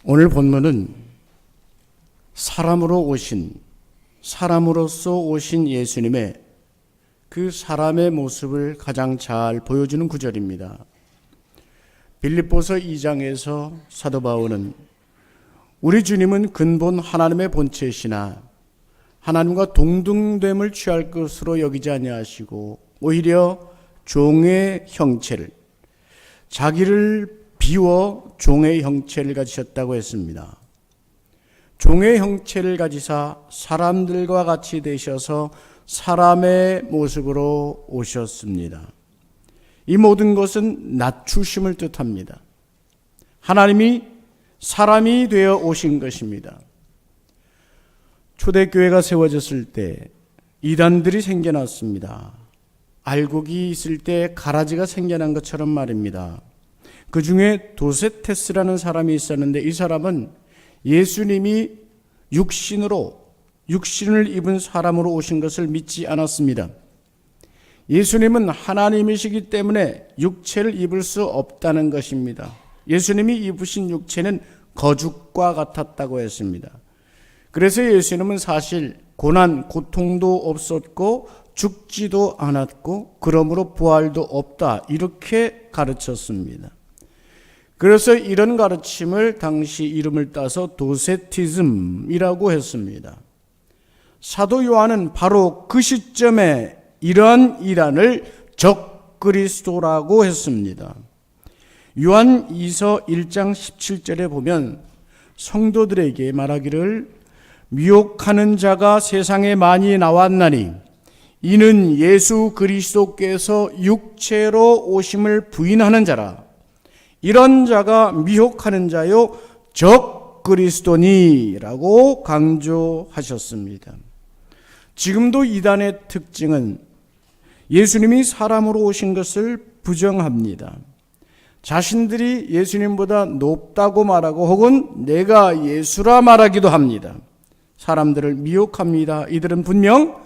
오늘 본문은 사람으로서 오신 예수님의 그 사람의 모습을 가장 잘 보여주는 구절입니다. 빌립보서 2장에서 사도 바울은 우리 주님은 근본 하나님의 본체시나 하나님과 동등됨을 취할 것으로 여기지 아니하시고 오히려 종의 형체를, 자기를 비워 종의 형체를 가지셨다고 했습니다. 종의 형체를 가지사 사람들과 같이 되셔서 사람의 모습으로 오셨습니다. 이 모든 것은 낮추심을 뜻합니다. 하나님이 사람이 되어 오신 것입니다. 초대교회가 세워졌을 때 이단들이 생겨났습니다. 알곡이 있을 때 가라지가 생겨난 것처럼 말입니다. 그 중에 도세테스라는 사람이 있었는데 이 사람은 예수님이 육신을 입은 사람으로 오신 것을 믿지 않았습니다. 예수님은 하나님이시기 때문에 육체를 입을 수 없다는 것입니다. 예수님이 입으신 육체는 거죽과 같았다고 했습니다. 그래서 예수님은 사실 고난, 고통도 없었고 죽지도 않았고 그러므로 부활도 없다, 이렇게 가르쳤습니다. 그래서 이런 가르침을 당시 이름을 따서 도세티즘이라고 했습니다. 사도 요한은 바로 그 시점에 이러한 이단을 적그리스도라고 했습니다. 요한 2서 1장 17절에 보면 성도들에게 말하기를 미혹하는 자가 세상에 많이 나왔나니 이는 예수 그리스도께서 육체로 오심을 부인하는 자라. 이런 자가 미혹하는 자요 적그리스도니라고 강조하셨습니다. 지금도 이단의 특징은 예수님이 사람으로 오신 것을 부정합니다. 자신들이 예수님보다 높다고 말하고 혹은 내가 예수라 말하기도 합니다. 사람들을 미혹합니다. 이들은 분명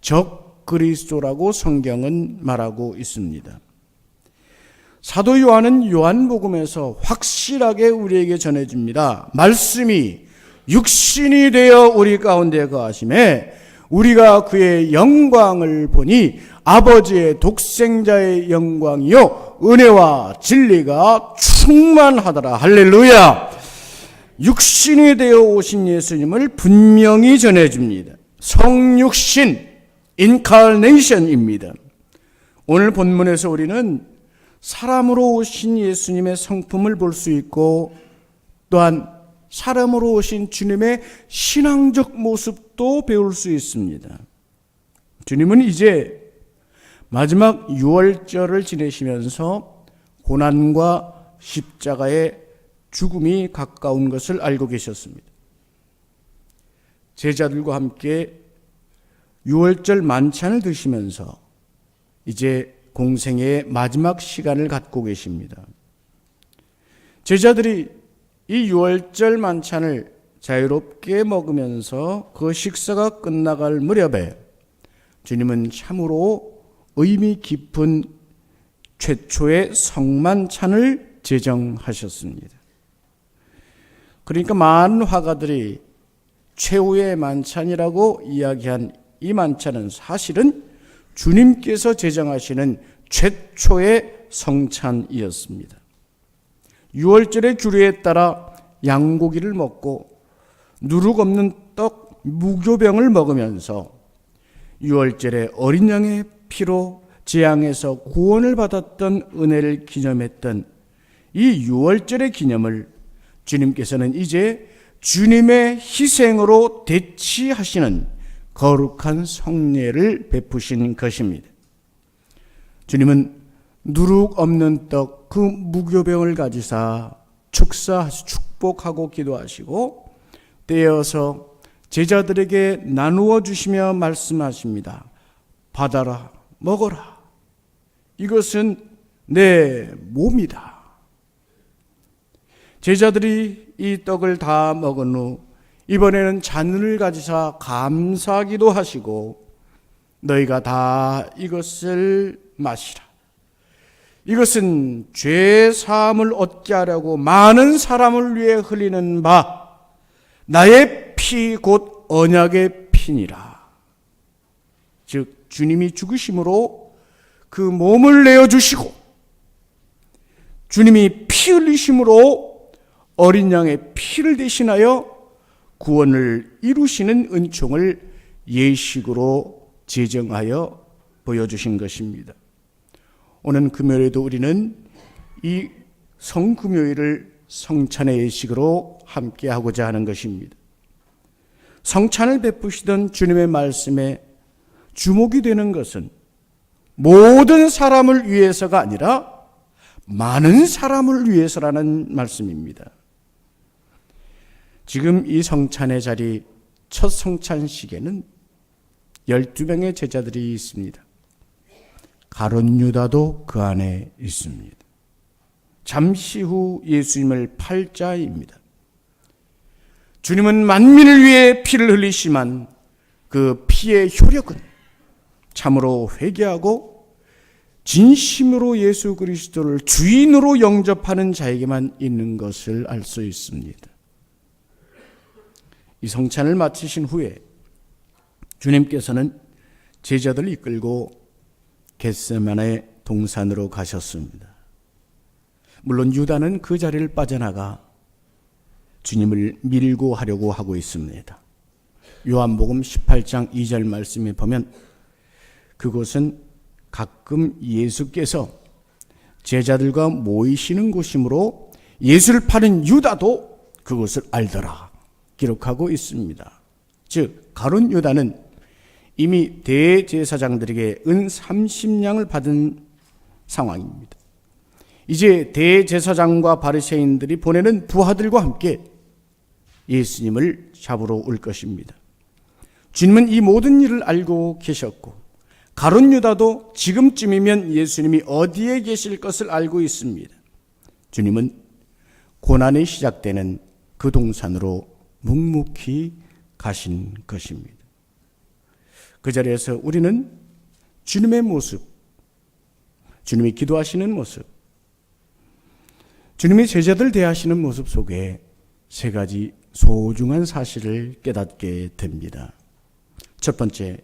적그리스도라고 성경은 말하고 있습니다. 사도 요한은 요한복음에서 확실하게 우리에게 전해줍니다. 말씀이 육신이 되어 우리 가운데 거하심에 우리가 그의 영광을 보니 아버지의 독생자의 영광이요 은혜와 진리가 충만하더라. 할렐루야. 육신이 되어 오신 예수님을 분명히 전해줍니다. 성육신, 인카네이션입니다. 오늘 본문에서 우리는 사람으로 오신 예수님의 성품을 볼 수 있고 또한 사람으로 오신 주님의 신앙적 모습도 배울 수 있습니다. 주님은 이제 마지막 유월절을 지내시면서 고난과 십자가의 죽음이 가까운 것을 알고 계셨습니다. 제자들과 함께 유월절 만찬을 드시면서 이제 공생의 마지막 시간을 갖고 계십니다. 제자들이 이 유월절 만찬을 자유롭게 먹으면서 그 식사가 끝나갈 무렵에 주님은 참으로 의미 깊은 최초의 성만찬을 제정하셨습니다. 그러니까 많은 화가들이 최후의 만찬이라고 이야기한 이 만찬은 사실은 주님께서 제정하시는 최초의 성찬이었습니다. 유월절의 규례에 따라 양고기를 먹고 누룩 없는 떡 무교병을 먹으면서 유월절에 어린 양의 피로 재앙에서 구원을 받았던 은혜를 기념했던 이 유월절의 기념을 주님께서는 이제 주님의 희생으로 대치하시는 거룩한 성례를 베푸신 것입니다. 주님은 누룩 없는 떡 그 무교병을 가지사 축복하고 기도하시고 떼어서 제자들에게 나누어 주시며 말씀하십니다. 받아라, 먹어라. 이것은 내 몸이다. 제자들이 이 떡을 다 먹은 후 이번에는 잔을 가지사 감사기도 하시고 너희가 다 이것을 마시라. 이것은 죄 사함을 얻게 하려고 많은 사람을 위해 흘리는 바 나의 피 곧 언약의 피니라. 즉 주님이 죽으심으로 그 몸을 내어주시고 주님이 피 흘리심으로 어린 양의 피를 대신하여 구원을 이루시는 은총을 예식으로 제정하여 보여주신 것입니다. 오늘 금요일에도 우리는 이 성금요일을 성찬의 예식으로 함께 하고자 하는 것입니다. 성찬을 베푸시던 주님의 말씀에 주목이 되는 것은 모든 사람을 위해서가 아니라 많은 사람을 위해서라는 말씀입니다. 지금 이 성찬의 자리, 첫 성찬식에는 12명의 제자들이 있습니다. 가룟 유다도 그 안에 있습니다. 잠시 후 예수님을 팔 자입니다. 주님은 만민을 위해 피를 흘리시만 그 피의 효력은 참으로 회개하고 진심으로 예수 그리스도를 주인으로 영접하는 자에게만 있는 것을 알 수 있습니다. 이 성찬을 마치신 후에 주님께서는 제자들을 이끌고 겟세마네 동산으로 가셨습니다. 물론 유다는 그 자리를 빠져나가 주님을 밀고 하려고 하고 있습니다. 요한복음 18장 2절 말씀에 보면 그곳은 가끔 예수께서 제자들과 모이시는 곳이므로 예수를 파는 유다도 그곳을 알더라 기록하고 있습니다. 즉 가룟 유다는 이미 대제사장들에게 은 30냥을 받은 상황입니다. 이제 대제사장과 바리새인들이 보내는 부하들과 함께 예수님을 잡으러 올 것입니다. 주님은 이 모든 일을 알고 계셨고 가룟 유다도 지금쯤이면 예수님이 어디에 계실 것을 알고 있습니다. 주님은 고난이 시작되는 그 동산으로 묵묵히 가신 것입니다. 그 자리에서 우리는 주님의 모습, 주님이 기도하시는 모습, 주님이 제자들 대하시는 모습 속에 세 가지 소중한 사실을 깨닫게 됩니다. 첫 번째,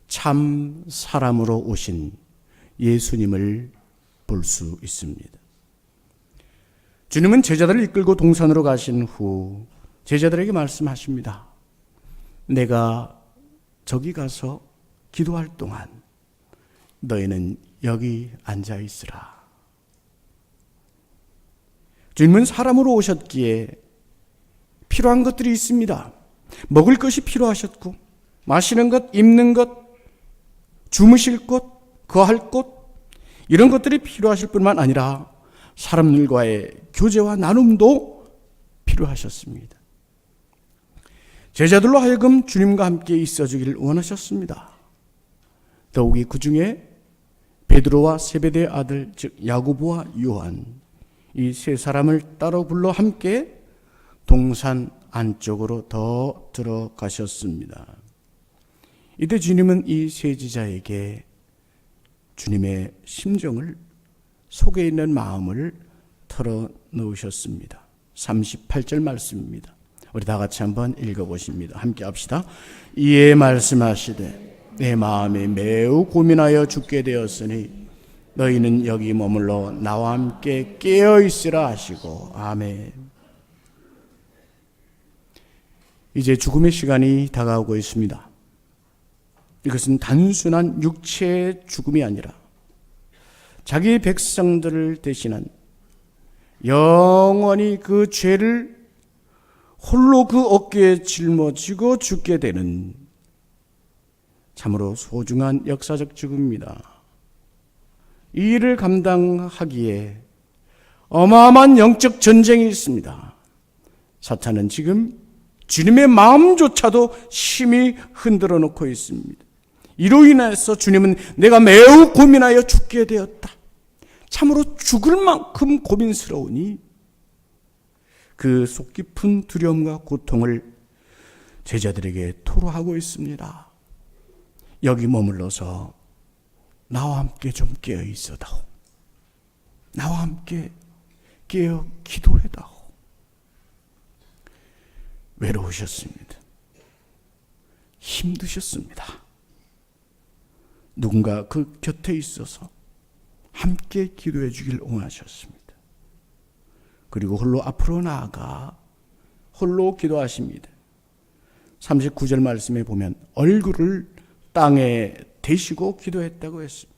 참 사람으로 오신 예수님을 볼 수 있습니다. 주님은 제자들을 이끌고 동산으로 가신 후 제자들에게 말씀하십니다. 내가 저기 가서 기도할 동안 너희는 여기 앉아 있으라. 주님은 사람으로 오셨기에 필요한 것들이 있습니다. 먹을 것이 필요하셨고 마시는 것, 입는 것, 주무실 곳, 거할 곳 이런 것들이 필요하실 뿐만 아니라 사람들과의 교제와 나눔도 필요하셨습니다. 제자들로 하여금 주님과 함께 있어주기를 원하셨습니다. 더욱이 그 중에 베드로와 세베대의 아들 즉 야고보와 요한 이 세 사람을 따로 불러 함께 동산 안쪽으로 더 들어가셨습니다. 이때 주님은 이 세 제자에게 주님의 심정을 속에 있는 마음을 털어놓으셨습니다. 38절 말씀입니다. 우리 다 같이 한번 읽어보십니다. 함께 합시다. 이에 말씀하시되 내 마음이 매우 고민하여 죽게 되었으니 너희는 여기 머물러 나와 함께 깨어있으라 하시고 아멘. 이제 죽음의 시간이 다가오고 있습니다. 이것은 단순한 육체의 죽음이 아니라 자기 백성들을 대신한 영원히 그 죄를 홀로 그 어깨에 짊어지고 죽게 되는 참으로 소중한 역사적 죽음입니다. 이 일을 감당하기에 어마어마한 영적 전쟁이 있습니다. 사탄은 지금 주님의 마음조차도 심히 흔들어 놓고 있습니다. 이로 인해서 주님은 내가 매우 고민하여 죽게 되었다. 참으로 죽을 만큼 고민스러우니 그 속 깊은 두려움과 고통을 제자들에게 토로하고 있습니다. 여기 머물러서 나와 함께 좀 깨어 있어다오. 나와 함께 깨어 기도해다오. 외로우셨습니다. 힘드셨습니다. 누군가 그 곁에 있어서 함께 기도해 주길 원하셨습니다. 그리고 홀로 앞으로 나아가 홀로 기도하십니다. 39절 말씀에 보면 얼굴을 땅에 대시고 기도했다고 했습니다.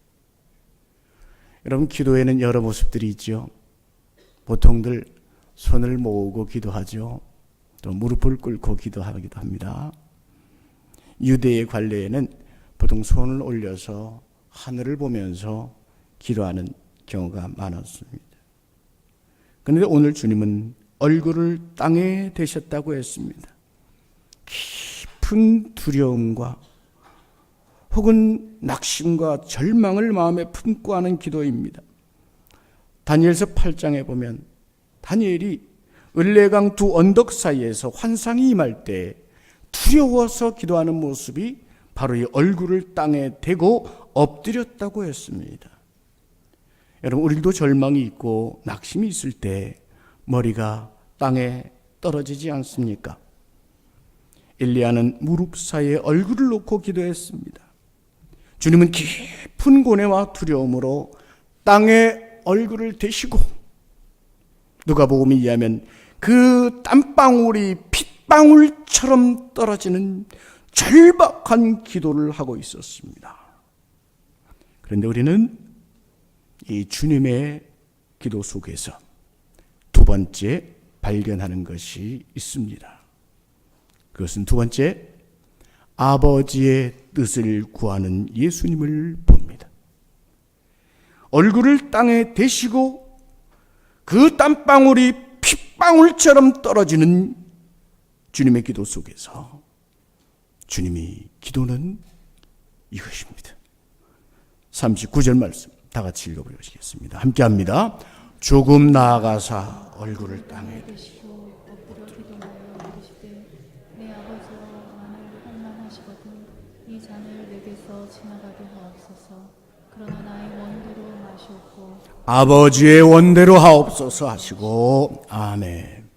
여러분, 기도에는 여러 모습들이 있죠. 보통들 손을 모으고 기도하죠. 또 무릎을 꿇고 기도하기도 합니다. 유대의 관례에는 보통 손을 올려서 하늘을 보면서 기도하는 경우가 많았습니다. 그런데 오늘 주님은 얼굴을 땅에 대셨다고 했습니다. 깊은 두려움과 혹은 낙심과 절망을 마음에 품고 하는 기도입니다. 다니엘서 8장에 보면 다니엘이 을레강 두 언덕 사이에서 환상이 임할 때 두려워서 기도하는 모습이 바로 이 얼굴을 땅에 대고 엎드렸다고 했습니다. 여러분, 우리도 절망이 있고 낙심이 있을 때 머리가 땅에 떨어지지 않습니까? 엘리야는 무릎 사이에 얼굴을 놓고 기도했습니다. 주님은 깊은 고뇌와 두려움으로 땅에 얼굴을 대시고, 누가복음에 의하면 그 땀방울이 핏방울처럼 떨어지는 절박한 기도를 하고 있었습니다. 그런데 우리는 이 주님의 기도 속에서 두 번째 발견하는 것이 있습니다. 그것은 두 번째, 아버지의 뜻을 구하는 예수님을 봅니다. 얼굴을 땅에 대시고 그 땀방울이 핏방울처럼 떨어지는 주님의 기도 속에서 주님이 기도는 이것입니다. 39절 말씀 다 같이 읽어보시겠습니다. 함께 합니다. 조금 나아가사 얼굴을 땅에 대시고 엎드려 기도하여 이르시되 내 아버지여 만일 환난하시거든 이 잔을 내게서 지나가게 하옵소서. 그러나 나의 원대로 마시옵고 아버지의 원대로 하옵소서 하시고 아멘.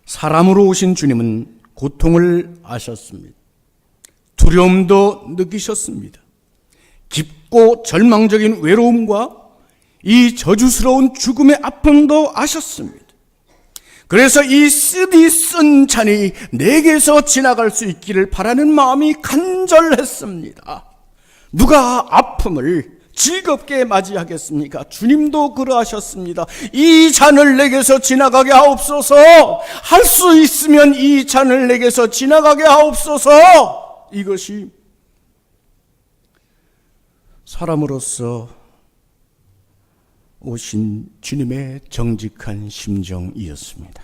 사람으로 오신 주님은 고통을 아셨습니다. 두려움도 느끼셨습니다. 깊고 절망적인 외로움과 이 저주스러운 죽음의 아픔도 아셨습니다. 그래서 이 쓰디 쓴 잔이 내게서 지나갈 수 있기를 바라는 마음이 간절했습니다. 누가 아픔을 즐겁게 맞이하겠습니까? 주님도 그러하셨습니다. 이 잔을 내게서 지나가게 하옵소서. 할 수 있으면 이 잔을 내게서 지나가게 하옵소서. 이것이 사람으로서 오신 주님의 정직한 심정이었습니다.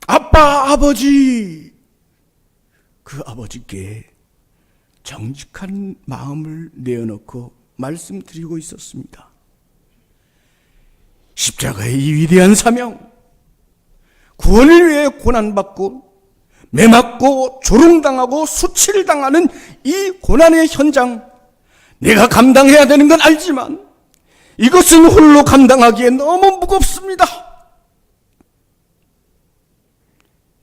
아빠, 아버지, 그 아버지께 정직한 마음을 내어놓고 말씀드리고 있었습니다. 십자가의 이 위대한 사명, 구원을 위해 고난받고 매맞고 조롱당하고 수치를 당하는 이 고난의 현장, 내가 감당해야 되는 건 알지만 이것은 홀로 감당하기에 너무 무겁습니다.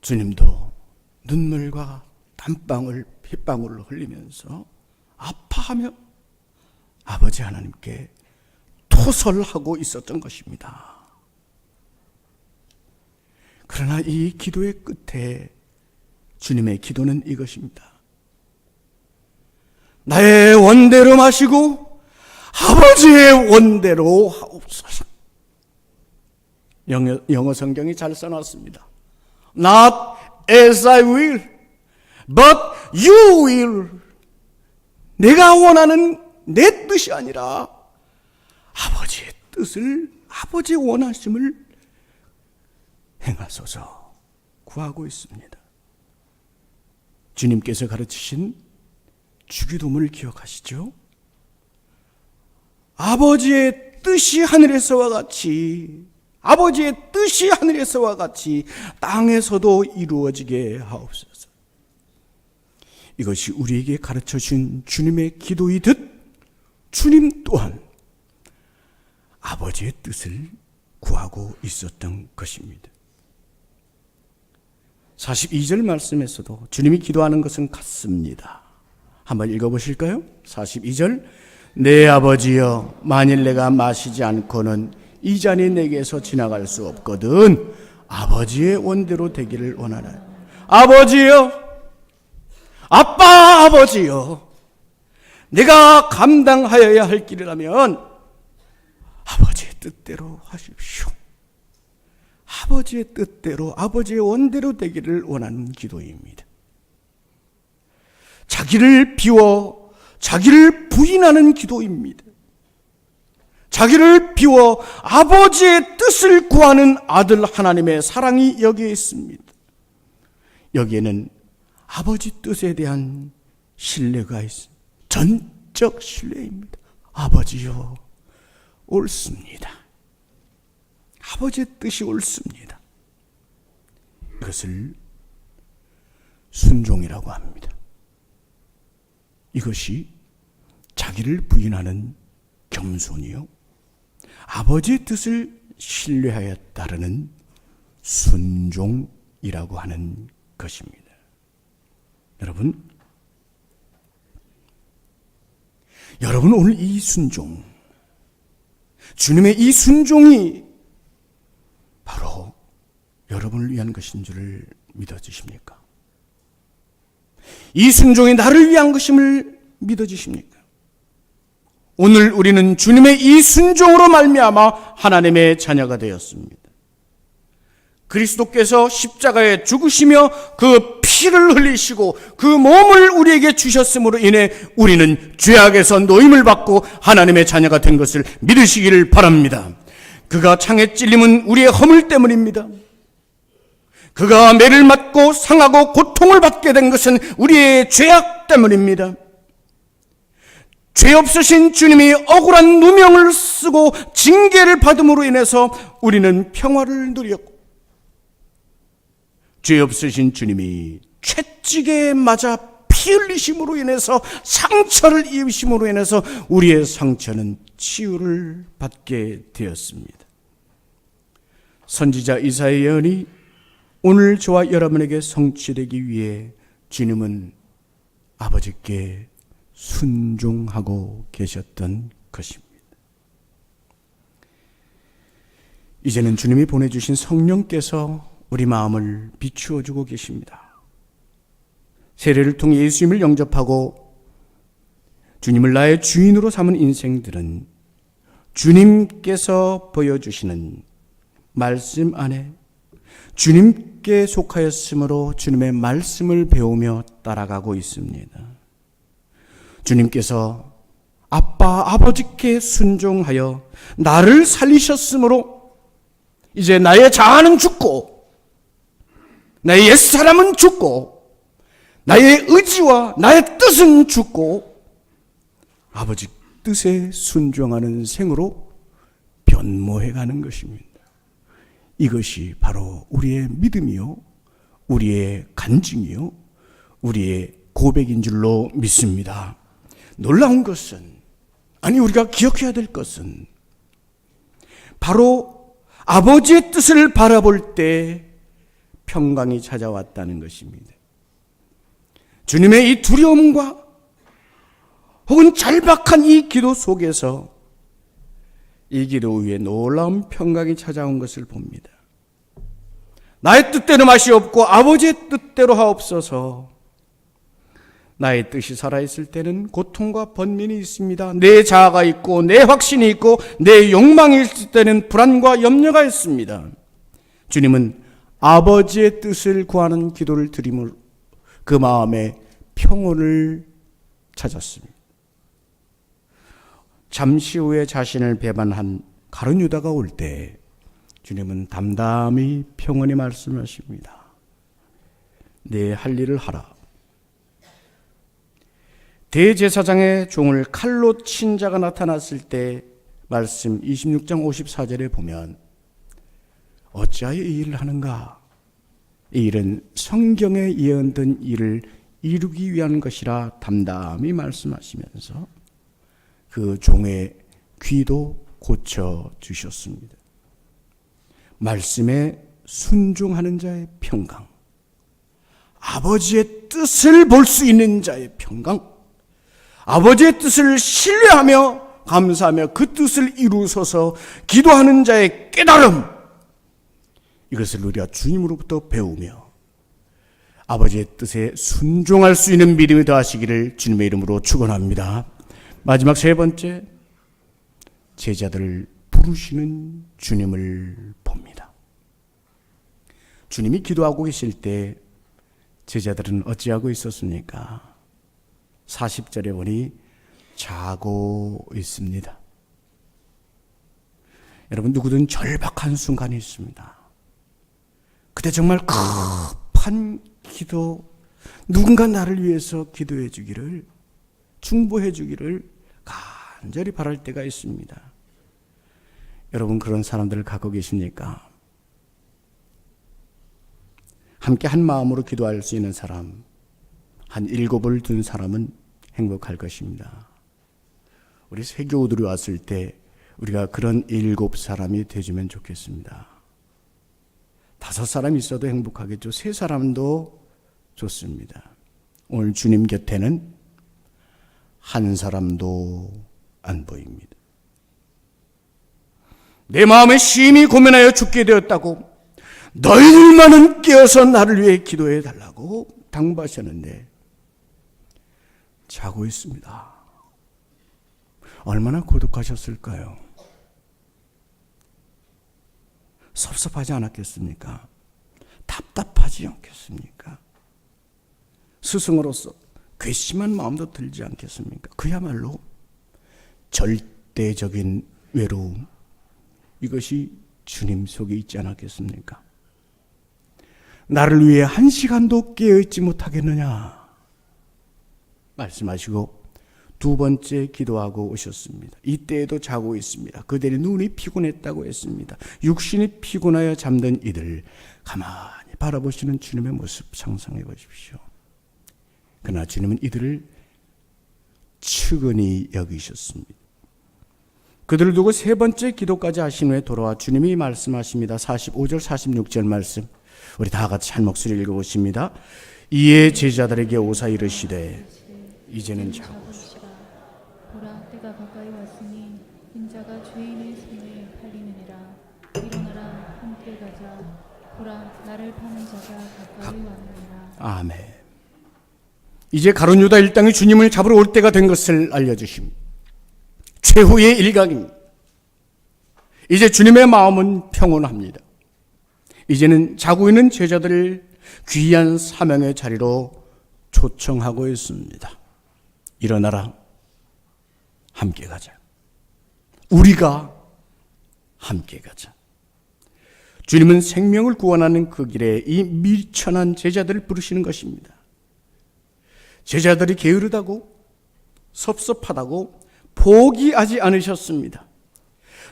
주님도 눈물과 땀방울, 핏방울을 흘리면서 아파하며 아버지 하나님께 토설하고 있었던 것입니다. 그러나 이 기도의 끝에 주님의 기도는 이것입니다. 나의 원대로 마시고 아버지의 원대로 하옵소서. 영어 성경이 잘 써놨습니다. Not as I will, but you will. 내가 원하는 내 뜻이 아니라 아버지의 뜻을, 아버지의 원하심을 행하소서 구하고 있습니다. 주님께서 가르치신 주기도문을 기억하시죠? 아버지의 뜻이 하늘에서와 같이, 아버지의 뜻이 하늘에서와 같이 땅에서도 이루어지게 하옵소서. 이것이 우리에게 가르쳐 준 주님의 기도이듯 주님 또한 아버지의 뜻을 구하고 있었던 것입니다. 42절 말씀에서도 주님이 기도하는 것은 같습니다. 한번 읽어보실까요? 42절, 내 아버지여, 만일 내가 마시지 않고는 이 잔이 내게서 지나갈 수 없거든 아버지의 원대로 되기를 원하나요. 아버지여, 아빠 아버지여, 내가 감당하여야 할 길이라면 아버지의 뜻대로 하십시오. 아버지의 뜻대로, 아버지의 원대로 되기를 원하는 기도입니다. 자기를 비워 자기를 부인하는 기도입니다. 자기를 비워 아버지의 뜻을 구하는 아들 하나님의 사랑이 여기에 있습니다. 여기에는 아버지 뜻에 대한 신뢰가 있습니다. 전적 신뢰입니다. 아버지요, 옳습니다. 아버지의 뜻이 옳습니다. 이것을 순종이라고 합니다. 이것이 자기를 부인하는 겸손이요, 아버지의 뜻을 신뢰하여 따르는 순종이라고 하는 것입니다. 여러분 오늘 이 순종, 주님의 이 순종이 바로 여러분을 위한 것인 줄을 믿어지십니까? 이 순종이 나를 위한 것임을 믿어지십니까? 오늘 우리는 주님의 이 순종으로 말미암아 하나님의 자녀가 되었습니다. 그리스도께서 십자가에 죽으시며 그 피를 흘리시고 그 몸을 우리에게 주셨음으로 인해 우리는 죄악에서 노임을 받고 하나님의 자녀가 된 것을 믿으시기를 바랍니다. 그가 창에 찔림은 우리의 허물 때문입니다. 그가 매를 맞고 상하고 고통을 받게 된 것은 우리의 죄악 때문입니다. 죄 없으신 주님이 억울한 누명을 쓰고 징계를 받음으로 인해서 우리는 평화를 누렸고, 죄 없으신 주님이 채찍에 맞아 피 흘리심으로 인해서 상처를 입으심으로 인해서 우리의 상처는 치유를 받게 되었습니다. 선지자 이사야의 예언이 오늘 저와 여러분에게 성취되기 위해 주님은 아버지께 순종하고 계셨던 것입니다. 이제는 주님이 보내주신 성령께서 우리 마음을 비추어 주고 계십니다. 세례를 통해 예수님을 영접하고 주님을 나의 주인으로 삼은 인생들은 주님께서 보여주시는 말씀 안에 주님께 속하였으므로 주님의 말씀을 배우며 따라가고 있습니다. 주님께서 아빠, 아버지께 순종하여 나를 살리셨으므로 이제 나의 자아는 죽고 나의 옛사람은 죽고 나의 의지와 나의 뜻은 죽고 아버지 뜻에 순종하는 생으로 변모해가는 것입니다. 이것이 바로 우리의 믿음이요, 우리의 간증이요, 우리의 고백인 줄로 믿습니다. 놀라운 것은, 아니 우리가 기억해야 될 것은 바로 아버지의 뜻을 바라볼 때 평강이 찾아왔다는 것입니다. 주님의 이 두려움과 혹은 절박한 이 기도 속에서 이 기도 위에 놀라운 평강이 찾아온 것을 봅니다. 나의 뜻대로 맛이 없고 아버지의 뜻대로 하옵소서. 나의 뜻이 살아있을 때는 고통과 번민이 있습니다. 내 자아가 있고 내 확신이 있고 내 욕망이 있을 때는 불안과 염려가 있습니다. 주님은 아버지의 뜻을 구하는 기도를 드림으로 그 마음에 평온을 찾았습니다. 잠시 후에 자신을 배반한 가룟 유다가 올 때 주님은 담담히 평온히 말씀하십니다. 내 할 일을 하라. 대제사장의 종을 칼로 친 자가 나타났을 때 말씀 26장 54절에 보면 어찌하여 이 일을 하는가? 이 일은 성경에 예언된 일을 이루기 위한 것이라 담담히 말씀하시면서 그 종의 귀도 고쳐주셨습니다. 말씀에 순종하는 자의 평강, 아버지의 뜻을 볼 수 있는 자의 평강, 아버지의 뜻을 신뢰하며 감사하며 그 뜻을 이루소서 기도하는 자의 깨달음, 이것을 우리가 주님으로부터 배우며 아버지의 뜻에 순종할 수 있는 믿음이 더하시기를 주님의 이름으로 축원합니다. 마지막 세 번째, 제자들을 부르시는 주님을 봅니다. 주님이 기도하고 계실 때 제자들은 어찌하고 있었습니까? 40절에 보니 자고 있습니다. 여러분, 누구든 절박한 순간이 있습니다. 그때 정말 급한 기도, 누군가 나를 위해서 기도해 주기를, 중보해 주기를 간절히 바랄 때가 있습니다. 여러분, 그런 사람들을 갖고 계십니까? 함께 한 마음으로 기도할 수 있는 사람, 한 7을 둔 사람은 행복할 것입니다. 우리 세교우들이 왔을 때 우리가 그런 7사람이 되주면 좋겠습니다. 5사람 있어도 행복하겠죠. 3사람도 좋습니다. 오늘 주님 곁에는 한 사람도 안 보입니다. 내 마음에 심히 고민하여 죽게 되었다고 너희들만은 깨어서 나를 위해 기도해 달라고 당부하셨는데 자고 있습니다. 얼마나 고독하셨을까요? 섭섭하지 않았겠습니까? 답답하지 않겠습니까? 스승으로서 괘씸한 마음도 들지 않겠습니까? 그야말로 절대적인 외로움, 이것이 주님 속에 있지 않았겠습니까? 나를 위해 1시간도 깨어있지 못하겠느냐 말씀하시고 2번째 기도하고 오셨습니다. 이때에도 자고 있습니다. 그들의 눈이 피곤했다고 했습니다. 육신이 피곤하여 잠든 이들 가만히 바라보시는 주님의 모습 상상해 보십시오. 그러나 주님은 이들을 측은히 여기셨습니다. 그들을 두고 3번째 기도까지 하신 후에 돌아와 주님이 말씀하십니다. 45절 46절 말씀, 우리 다 같이 한 목소리 읽어보십니다. 이에 제자들에게 오사 이르시되 이제는 자고 보라, 때가 가까이 왔으니 인자가 주인의 손에 팔리느니라. 일어나라, 함께 가자. 보라, 나를 파는 자가 가까이 왔느니라. 아멘. 이제 가룟 유다 일당이 주님을 잡으러 올 때가 된 것을 알려주십니다. 최후의 일각입니다. 이제 주님의 마음은 평온합니다. 이제는 자고 있는 제자들을 귀한 사명의 자리로 초청하고 있습니다. 일어나라, 함께 가자. 우리가 함께 가자. 주님은 생명을 구원하는 그 길에 이 미천한 제자들을 부르시는 것입니다. 제자들이 게으르다고, 섭섭하다고 포기하지 않으셨습니다.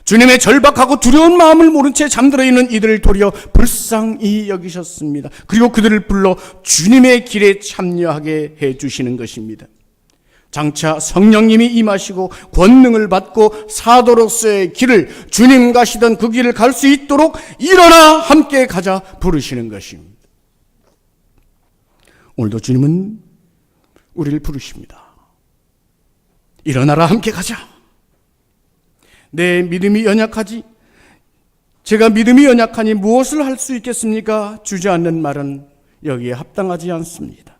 주님의 절박하고 두려운 마음을 모른 채 잠들어 있는 이들을 도리어 불쌍히 여기셨습니다. 그리고 그들을 불러 주님의 길에 참여하게 해주시는 것입니다. 장차 성령님이 임하시고 권능을 받고 사도로서의 길을, 주님 가시던 그 길을 갈 수 있도록 일어나 함께 가자 부르시는 것입니다. 오늘도 주님은 우리를 부르십니다. 일어나라, 함께 가자. 내 믿음이 연약하지, 제가 믿음이 연약하니 무엇을 할 수 있겠습니까? 주저앉는 말은 여기에 합당하지 않습니다.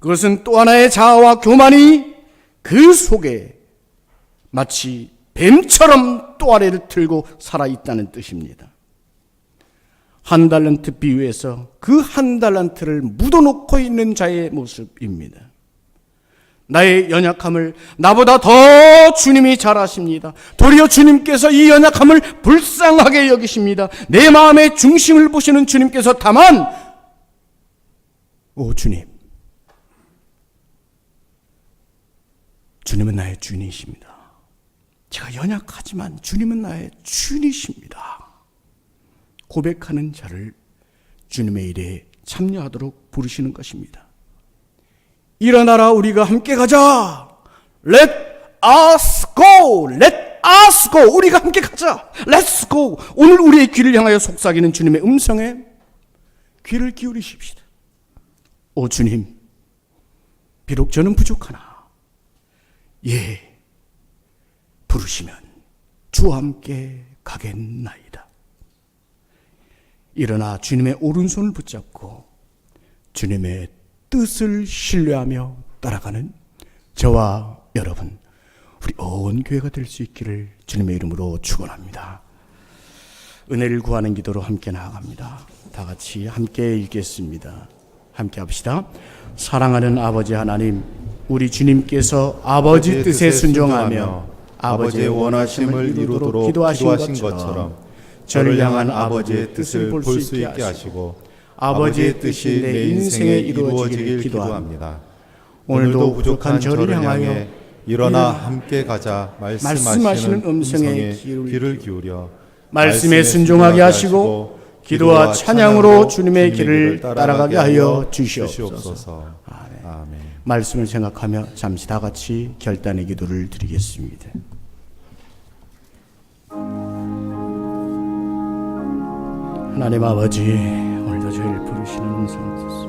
그것은 또 하나의 자아와 교만이 그 속에 마치 뱀처럼 또아래를 틀고 살아있다는 뜻입니다. 1달란트 비유에서 그 1달란트를 묻어놓고 있는 자의 모습입니다. 나의 연약함을 나보다 더 주님이 잘 아십니다. 도리어 주님께서 이 연약함을 불쌍하게 여기십니다. 내 마음의 중심을 보시는 주님께서 다만, 오 주님, 주님은 나의 주인이십니다. 제가 연약하지만 주님은 나의 주인이십니다. 고백하는 자를 주님의 일에 참여하도록 부르시는 것입니다. 일어나라, 우리가 함께 가자. Let us go. Let 아스고, 우리가 함께 가자. 렛츠고. 오늘 우리의 귀를 향하여 속삭이는 주님의 음성에 귀를 기울이십시다. 오 주님, 비록 저는 부족하나 부르시면 주와 함께 가겠나이다. 일어나 주님의 오른손을 붙잡고 주님의 뜻을 신뢰하며 따라가는 저와 여러분, 우리 온 교회가 될 수 있기를 주님의 이름으로 축원합니다. 은혜를 구하는 기도로 함께 나아갑니다. 다 같이 함께 읽겠습니다. 함께 합시다. 사랑하는 아버지 하나님, 우리 주님께서 아버지 뜻에 순종하며 아버지의 원하심을 이루도록 기도하신 것처럼 저를 향한 아버지의 뜻을 볼 수 있게 하시고 아버지의 뜻이 내 인생에 이루어지길 기도합니다. 오늘도 부족한 저를 향하여 일어나 함께 가자 말씀하시는 음성에 귀를 기울여 말씀에 순종하게 하시고 기도와 찬양으로 주님의 길을 따라가게 하여 주시옵소서. 아멘. 말씀을 생각하며 잠시 다 같이 결단의 기도를 드리겠습니다. 하나님 아버지, 오늘도 저희를 부르시는 음성 듣습니다.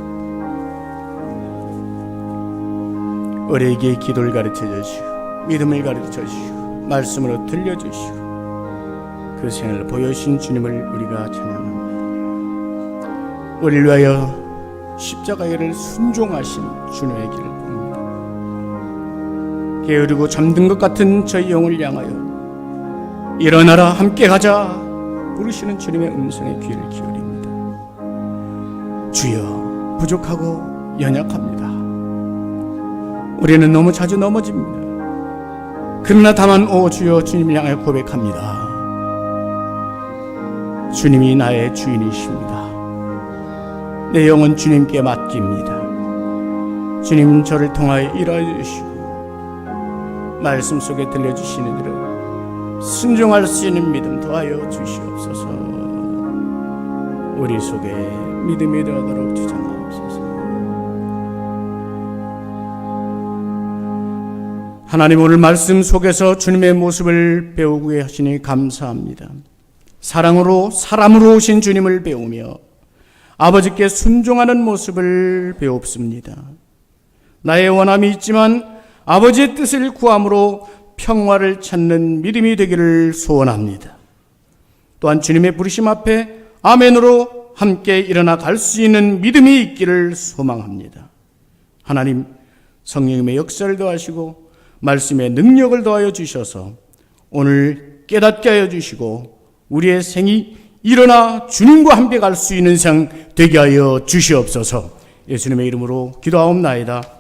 우리에게 기도를 가르쳐 주시고 믿음을 가르쳐 주시고 말씀으로 들려주시고 그 생을 보여주신 주님을 우리가 찬양합니다. 우리를 위하여 십자가의 길을 순종하신 주님의 길을 봅니다. 게으르고 잠든 것 같은 저희 영을 향하여 일어나라 함께 가자 부르시는 주님의 음성에 귀를 기울입니다. 주여, 부족하고 연약합니다. 우리는 너무 자주 넘어집니다. 그러나 다만 오 주여 주님을 향해 고백합니다. 주님이 나의 주인이십니다. 내 영은 주님께 맡깁니다. 주님 저를 통하여 일하여 주시고 말씀 속에 들려주시는 일을 순종할 수 있는 믿음 더하여 주시옵소서. 우리 속에 믿음이 들어가도록 주장하옵소서. 하나님, 오늘 말씀 속에서 주님의 모습을 배우게 하시니 감사합니다. 사랑으로 사람으로 오신 주님을 배우며 아버지께 순종하는 모습을 배웁습니다. 나의 원함이 있지만 아버지의 뜻을 구함으로 평화를 찾는 믿음이 되기를 소원합니다. 또한 주님의 부르심 앞에 아멘으로 함께 일어나 갈 수 있는 믿음이 있기를 소망합니다. 하나님, 성령님의 역사를 더하시고 말씀의 능력을 더하여 주셔서 오늘 깨닫게 하여 주시고 우리의 생이 일어나 주님과 함께 갈 수 있는 생 되게 하여 주시옵소서. 예수님의 이름으로 기도하옵나이다.